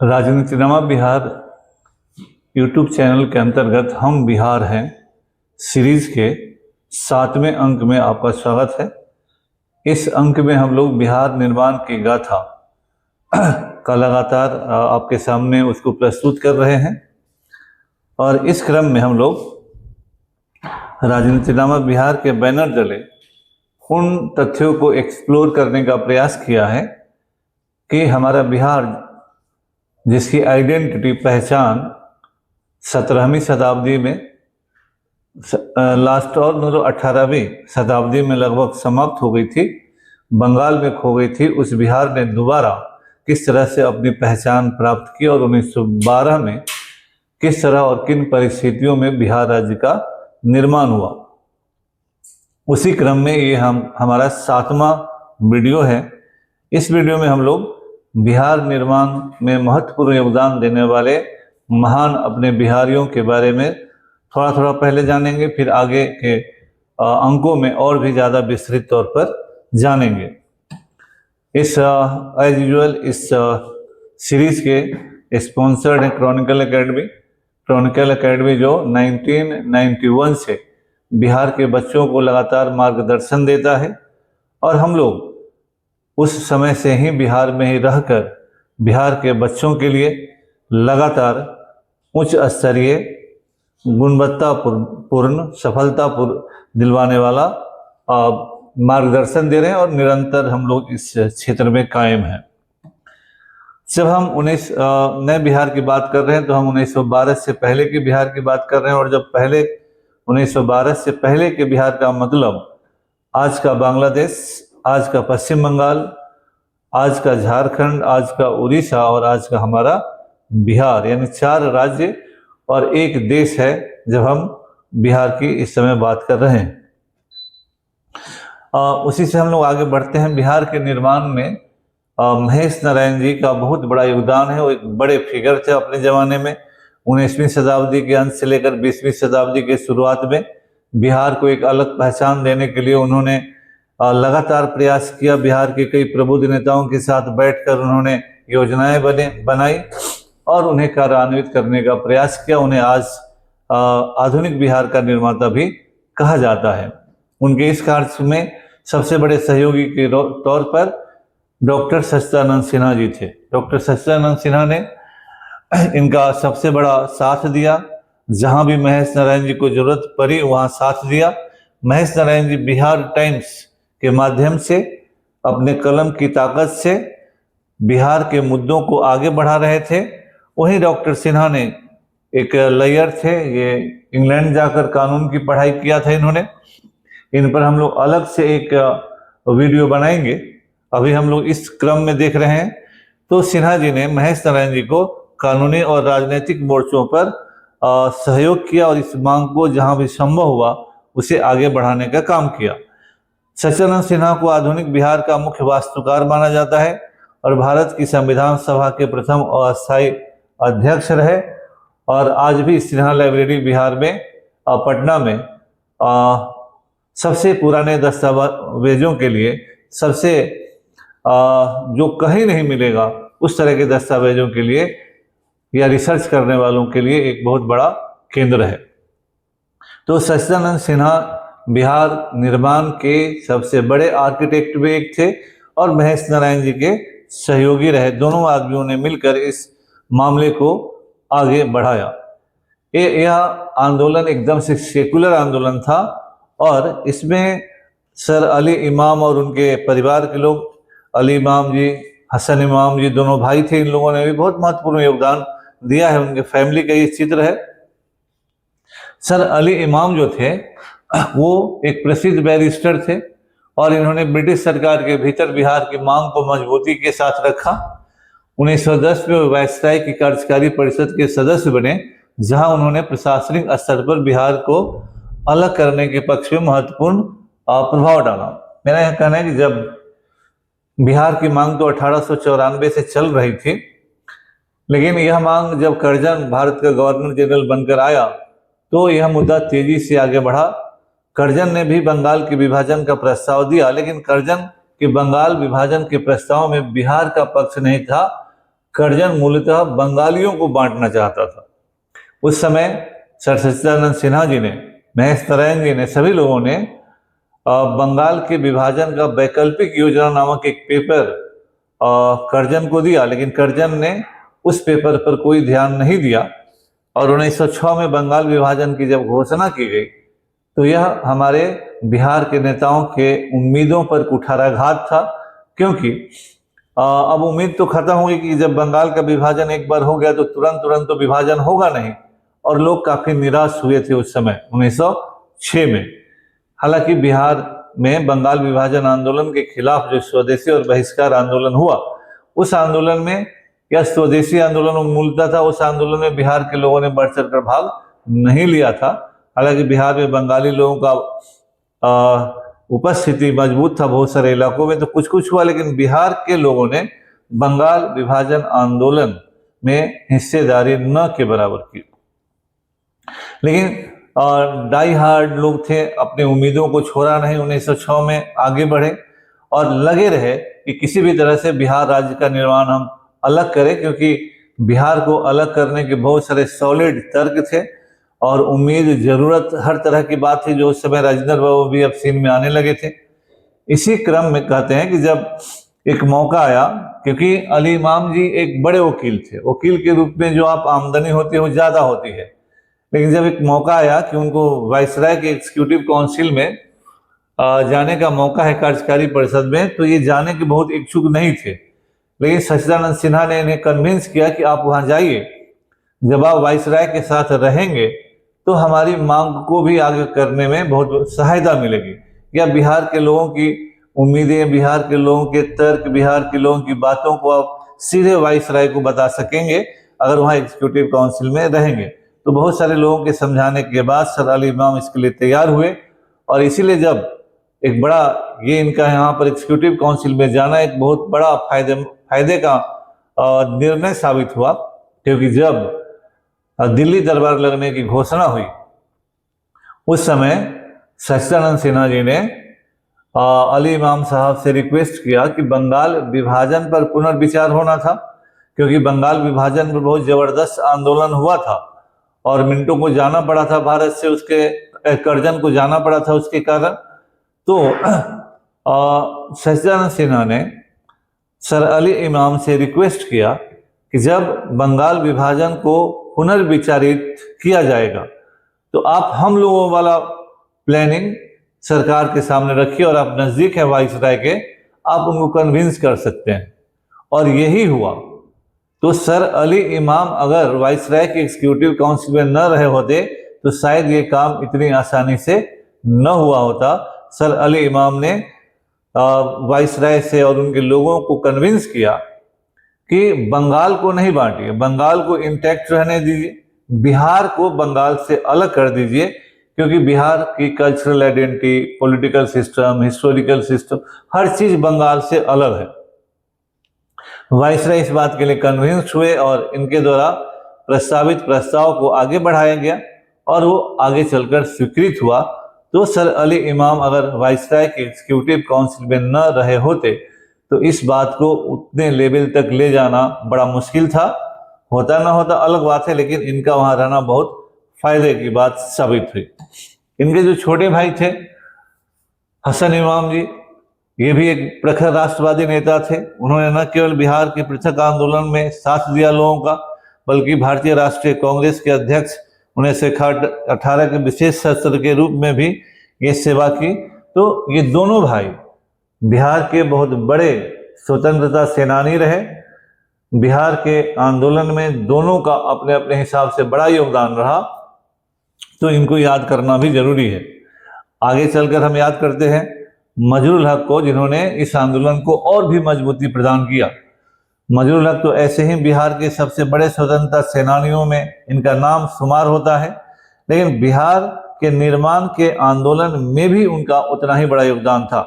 राजनीतिनामा Bihar YouTube channel के अंतर्गत हम बिहार हैं सीरीज के 7वें अंक में आपका स्वागत है। इस अंक में हम लोग बिहार निर्माण की गाथा का लगातार आपके सामने उसको प्रस्तुत कर रहे हैं और इस क्रम में हम लोग राजनीतिनामा बिहार के बैनर तले उन तथ्यों को एक्सप्लोर करने का प्रयास किया है कि हमारा बिहार जिसकी आइडेंटिटी पहचान 17वीं शताब्दी में लास्ट और 18वीं शताब्दी में लगभग समाप्त हो गई थी, बंगाल में खो गई थी। उस बिहार ने दोबारा किस तरह से अपनी पहचान प्राप्त की और 1912 में किस तरह और किन परिस्थितियों में बिहार राज्य का निर्माण हुआ, उसी क्रम में ये हमारा 7वां वीडियो है। इस वीडियो में हम लोग बिहार निर्माण में महत्वपूर्ण योगदान देने वाले महान अपने बिहारियों के बारे में थोड़ा थोड़ा पहले जानेंगे, फिर आगे के अंकों में और भी ज़्यादा विस्तृत तौर पर जानेंगे। इस एज यूजुअल इस सीरीज के स्पॉन्सर्ड है क्रॉनिकल एकेडमी। क्रॉनिकल एकेडमी जो 1991 से बिहार के बच्चों को लगातार मार्गदर्शन देता है और हम लोग उस समय से ही बिहार में ही रहकर बिहार के बच्चों के लिए लगातार उच्च स्तरीय गुणवत्तापूर्ण सफलतापूर्ण दिलवाने वाला मार्गदर्शन दे रहे हैं और निरंतर हम लोग इस क्षेत्र में कायम हैं। जब हम नए बिहार की बात कर रहे हैं तो हम 1912 से पहले के बिहार की बात कर रहे हैं, और जब पहले 1912 से पहले के बिहार का मतलब आज का बांग्लादेश, आज का पश्चिम बंगाल, आज का झारखंड, आज का उड़ीसा और आज का हमारा बिहार, यानी 4 राज्य और एक देश है जब हम बिहार की इस समय बात कर रहे हैं। उसी से हम लोग आगे बढ़ते हैं। बिहार के निर्माण में महेश नारायण जी का बहुत बड़ा योगदान है। वो एक बड़े फिगर थे अपने ज़माने में। 19वीं शताब्दी के अंत से लेकर 20वीं शताब्दी के शुरुआत में बिहार को एक अलग पहचान देने के लिए उन्होंने लगातार प्रयास किया। बिहार के कई प्रबुद्ध नेताओं के साथ बैठकर उन्होंने योजनाएं बनाई और उन्हें कार्यान्वित करने का प्रयास किया। उन्हें आज आधुनिक बिहार का निर्माता भी कहा जाता है। उनके इस कार्य में सबसे बड़े सहयोगी के तौर पर डॉक्टर सच्चिदानंद सिन्हा जी थे। डॉक्टर सच्चिदानंद सिन्हा ने इनका सबसे बड़ा साथ दिया। जहां भी महेश नारायण जी को जरूरत पड़ी वहां साथ दिया। महेश नारायण जी बिहार टाइम्स के माध्यम से अपने कलम की ताकत से बिहार के मुद्दों को आगे बढ़ा रहे थे। वहीं डॉक्टर सिन्हा ने एक लॉयर थे, ये इंग्लैंड जाकर कानून की पढ़ाई किया था इन्होंने। इन पर हम लोग अलग से एक वीडियो बनाएंगे, अभी हम लोग इस क्रम में देख रहे हैं। तो सिन्हा जी ने महेश नारायण जी को कानूनी और राजनीतिक मोर्चों पर सहयोग किया और इस मांग को जहां भी संभव हुआ उसे आगे बढ़ाने का काम किया। सच्चिदानंद सिन्हा को आधुनिक बिहार का मुख्य वास्तुकार माना जाता है और भारत की संविधान सभा के प्रथम अस्थायी अध्यक्ष रहे। और आज भी सिन्हा लाइब्रेरी बिहार में पटना में सबसे पुराने दस्तावेजों के लिए सबसे जो कहीं नहीं मिलेगा उस तरह के दस्तावेजों के लिए या रिसर्च करने वालों के लिए एक बहुत बड़ा केंद्र है। तो सच्चिदानंद सिन्हा बिहार निर्माण के सबसे बड़े आर्किटेक्ट भी एक थे और महेश नारायण जी के सहयोगी रहे। दोनों आदमियों ने मिलकर इस मामले को आगे बढ़ाया। यह आंदोलन एकदम से सेकुलर आंदोलन था और इसमें सर अली इमाम और उनके परिवार के लोग, अली इमाम जी, हसन इमाम जी, दोनों भाई थे। इन लोगों ने भी बहुत महत्वपूर्ण योगदान दिया है। उनके फैमिली का ये चित्र है। सर अली इमाम जो थे वो एक प्रसिद्ध बैरिस्टर थे और इन्होंने ब्रिटिश सरकार के भीतर बिहार की मांग को मजबूती के साथ रखा। 1910 में वायसराय की कार्यकारी परिषद के सदस्य बने, जहां उन्होंने प्रशासनिक स्तर पर बिहार को अलग करने के पक्ष में महत्वपूर्ण प्रभाव डाला। मेरा यह कहना है कि जब बिहार की मांग तो 1894 से चल रही थी, लेकिन यह मांग जब कर्जन भारत का गवर्नर जनरल बनकर आया तो यह मुद्दा तेजी से आगे बढ़ा। कर्जन ने भी बंगाल के विभाजन का प्रस्ताव दिया, लेकिन कर्जन के बंगाल विभाजन के प्रस्ताव में बिहार का पक्ष नहीं था। कर्जन मूलतः बंगालियों को बांटना चाहता था। उस समय सर सच्चिदानंद सिन्हा जी ने, महेश नारायण जी ने, सभी लोगों ने बंगाल के विभाजन का वैकल्पिक योजना नामक एक पेपर कर्जन को दिया, लेकिन कर्जन ने उस पेपर पर कोई ध्यान नहीं दिया और 1906 में बंगाल विभाजन की जब घोषणा की गई तो यह हमारे बिहार के नेताओं के उम्मीदों पर कुठाराघात था, क्योंकि अब उम्मीद तो खत्म हुई कि जब बंगाल का विभाजन एक बार हो गया तो तुरंत तो विभाजन होगा नहीं, और लोग काफी निराश हुए थे उस समय 1906 में। हालांकि बिहार में बंगाल विभाजन आंदोलन के खिलाफ जो स्वदेशी और बहिष्कार आंदोलन हुआ, उस आंदोलन में, यह स्वदेशी आंदोलन मूलतः था, उस आंदोलन में बिहार के लोगों ने बढ़ चढ़कर भाग नहीं लिया था। हालांकि बिहार में बंगाली लोगों का उपस्थिति मजबूत था बहुत सारे इलाकों में, तो कुछ हुआ, लेकिन बिहार के लोगों ने बंगाल विभाजन आंदोलन में हिस्सेदारी न के बराबर की। लेकिन डाई हार्ड लोग थे, अपनी उम्मीदों को छोड़ा नहीं, 1906 में आगे बढ़े और लगे रहे कि किसी भी तरह से बिहार राज्य का निर्माण हम अलग करें, क्योंकि बिहार को अलग करने के बहुत सारे सॉलिड तर्क थे और उम्मीद, जरूरत, हर तरह की बात थी, जो उस समय राजेंद्र बाबू भी अब सीन में आने लगे थे। इसी क्रम में कहते हैं कि जब एक मौका आया, क्योंकि अली इमाम जी एक बड़े वकील थे, वकील के रूप में जो आप आमदनी होती है वो ज्यादा होती है, लेकिन जब एक मौका आया कि उनको वायसराय के एग्जीक्यूटिव काउंसिल में जाने का मौका है, कार्यकारी परिषद में, तो ये जाने के बहुत इच्छुक नहीं थे। लेकिन सच्चिदानंद सिन्हा ने इन्हें कन्विंस किया कि आप वहां जाइए, जब आप वायसराय के साथ रहेंगे तो हमारी मांग को भी आगे करने में बहुत सहायता मिलेगी, या बिहार के लोगों की उम्मीदें, बिहार के लोगों के तर्क, बिहार के लोगों की बातों को आप सीधे वायसराय को बता सकेंगे अगर वहां एग्जीक्यूटिव काउंसिल में रहेंगे। तो बहुत सारे लोगों के समझाने के बाद सर अली इमाम इसके लिए तैयार हुए, और इसीलिए जब एक बड़ा, ये इनका यहाँ पर एग्जीक्यूटिव काउंसिल में जाना एक बहुत बड़ा फायदे का निर्णय साबित हुआ, क्योंकि जब दिल्ली दरबार लगने की घोषणा हुई उस समय सच्चिदानंद सिन्हा जी ने अली इमाम साहब से रिक्वेस्ट किया कि बंगाल विभाजन पर पुनर्विचार होना था, क्योंकि बंगाल विभाजन पर बहुत जबरदस्त आंदोलन हुआ था और मिंटो को जाना पड़ा था भारत से, उसके कर्जन को जाना पड़ा था उसके कारण। तो सच्चिदानंद सिन्हा ने सर अली इमाम से रिक्वेस्ट किया कि जब बंगाल विभाजन को पुनर्विचारित किया जाएगा तो आप हम लोगों वाला प्लानिंग सरकार के सामने रखिए, और आप नजदीक है वायसराय के, आप उनको कन्विंस कर सकते हैं। और यही हुआ। तो सर अली इमाम अगर वायसराय के एग्जीक्यूटिव काउंसिल में न रहे होते तो शायद ये काम इतनी आसानी से न हुआ होता। सर अली इमाम ने वायसराय से और उनके लोगों को कन्विंस किया कि बंगाल को नहीं बांटिए, बंगाल को इंटैक्ट रहने दीजिए, बिहार को बंगाल से अलग कर दीजिए, क्योंकि बिहार की cultural identity, political system, historical system, हर चीज बंगाल से अलग है। वायसराय इस बात के लिए कन्विंस हुए और इनके द्वारा प्रस्तावित प्रस्ताव को आगे बढ़ाया गया और वो आगे चलकर स्वीकृत हुआ। तो सर अली इमाम अगर वायसराय के एग्जीक्यूटिव काउंसिल में न रहे होते तो इस बात को उतने लेवल तक ले जाना बड़ा मुश्किल था। होता ना होता अलग बात है, लेकिन इनका वहां रहना बहुत फायदे की बात साबित हुई। इनके जो छोटे भाई थे हसन इमाम जी, ये भी एक प्रखर राष्ट्रवादी नेता थे। उन्होंने न केवल बिहार के पृथक आंदोलन में साथ दिया लोगों का, बल्कि भारतीय राष्ट्रीय कांग्रेस के अध्यक्ष 1918 के विशेष सत्र के रूप में भी ये सेवा की। तो ये दोनों भाई बिहार के बहुत बड़े स्वतंत्रता सेनानी रहे। बिहार के आंदोलन में दोनों का अपने अपने हिसाब से बड़ा योगदान रहा, तो इनको याद करना भी जरूरी है। आगे चलकर हम याद करते हैं मजरूल हक को, जिन्होंने इस आंदोलन को और भी मजबूती प्रदान किया। मजरूल हक तो ऐसे ही बिहार के सबसे बड़े स्वतंत्रता सेनानियों में इनका नाम शुमार होता है, लेकिन बिहार के निर्माण के आंदोलन में भी उनका उतना ही बड़ा योगदान था।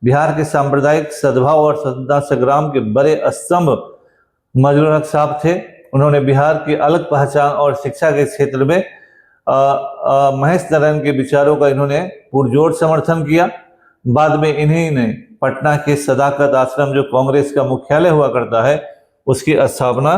बिहार के सांप्रदायिक सद्भाव और स्वतंत्रता संग्राम के बड़े स्तंभ मजरूल हक साहब थे। उन्होंने बिहार की अलग पहचान और शिक्षा के क्षेत्र में महेश नारायण के विचारों का इन्होंने पुरजोर समर्थन किया। बाद में इन्हीं ने पटना के सदाकत आश्रम, जो कांग्रेस का मुख्यालय हुआ करता है, उसकी स्थापना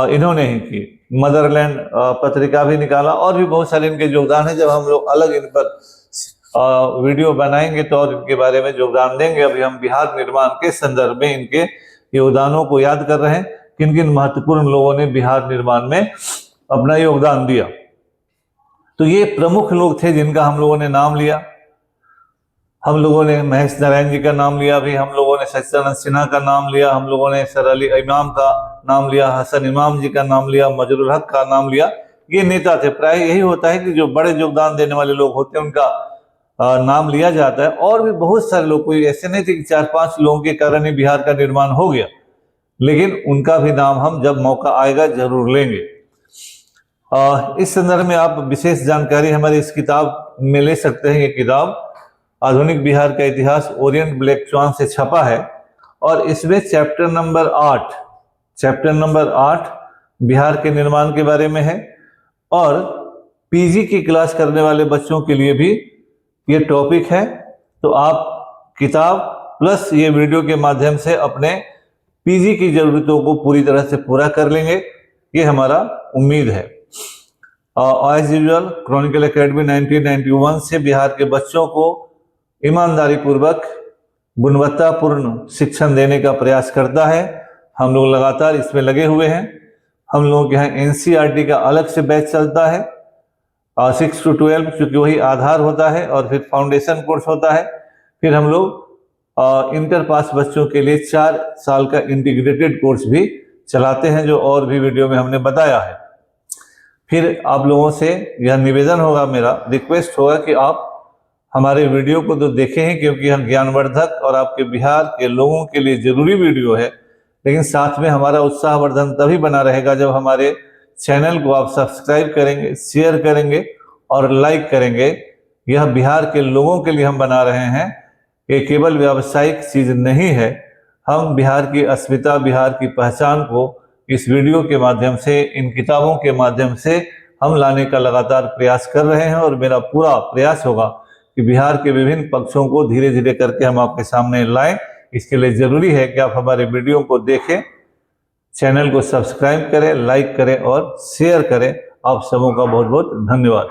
इन्होंने ही की। मदरलैंड पत्रिका भी निकाला, और भी बहुत सारे इनके योगदान है। जब हम लोग अलग इन पर वीडियो बनाएंगे तो और इनके बारे में योगदान देंगे। अभी हम बिहार निर्माण के संदर्भ में इनके योगदानों को याद कर रहे हैं, किन किन महत्वपूर्ण लोगों ने बिहार निर्माण में अपना योगदान दिया। तो ये प्रमुख लोग थे जिनका हम लोगों ने नाम लिया। हम लोगों ने महेश नारायण जी का नाम लिया, भी हम लोगों ने सच्चिदानंद सिन्हा का नाम लिया, हम लोगों ने सर अली इमाम का नाम लिया, हसन इमाम जी का नाम लिया, मजरुल हक का नाम लिया। ये नेता थे। प्राय यही होता है कि जो बड़े योगदान देने वाले लोग होते हैं उनका नाम लिया जाता है। और भी बहुत सारे लोग, कोई ऐसे नहीं थे कि 4-5 लोगों के कारण ही बिहार का निर्माण हो गया, लेकिन उनका भी नाम हम जब मौका आएगा जरूर लेंगे। इस संदर्भ में आप विशेष जानकारी हमारी इस किताब में ले सकते हैं। ये किताब आधुनिक बिहार का इतिहास ओरिएंट ब्लैक स्वान से छपा है, और इसमें चैप्टर नंबर 8 बिहार के निर्माण के बारे में है। और पीजी की क्लास करने वाले बच्चों के लिए भी ये टॉपिक है। तो आप किताब प्लस ये वीडियो के माध्यम से अपने पीजी की जरूरतों को पूरी तरह से पूरा कर लेंगे, ये हमारा उम्मीद है। एज यूजुअल क्रॉनिकल एकेडमी 1991 से बिहार के बच्चों को ईमानदारी पूर्वक गुणवत्तापूर्ण शिक्षण देने का प्रयास करता है। हम लोग लगातार इसमें लगे हुए हैं। हम लोगों के यहाँ एनसीईआरटी का अलग से बैच चलता है, 6 to 12, क्योंकि वही आधार होता है, और फिर फाउंडेशन कोर्स होता है। फिर हम लोग इंटर पास बच्चों के लिए 4 साल का इंटीग्रेटेड कोर्स भी चलाते हैं, जो और भी वीडियो में हमने बताया है। फिर आप लोगों से यह निवेदन होगा, मेरा रिक्वेस्ट होगा कि आप हमारे वीडियो को तो देखें ही, क्योंकि यह ज्ञानवर्धक और आपके बिहार के लोगों के लिए जरूरी वीडियो है। लेकिन साथ में हमारा उत्साहवर्धन तभी बना रहेगा जब हमारे चैनल को आप सब्सक्राइब करेंगे, शेयर करेंगे और लाइक करेंगे। यह बिहार के लोगों के लिए हम बना रहे हैं, ये केवल व्यावसायिक चीज नहीं है। हम बिहार की अस्मिता, बिहार की पहचान को इस वीडियो के माध्यम से, इन किताबों के माध्यम से हम लाने का लगातार प्रयास कर रहे हैं। और मेरा पूरा प्रयास होगा कि बिहार के विभिन्न पक्षों को धीरे धीरे करके हम आपके सामने लाएं। इसके लिए जरूरी है कि आप हमारे वीडियो को देखें, चैनल को सब्सक्राइब करें, लाइक करें और शेयर करें। आप सबों का बहुत बहुत धन्यवाद।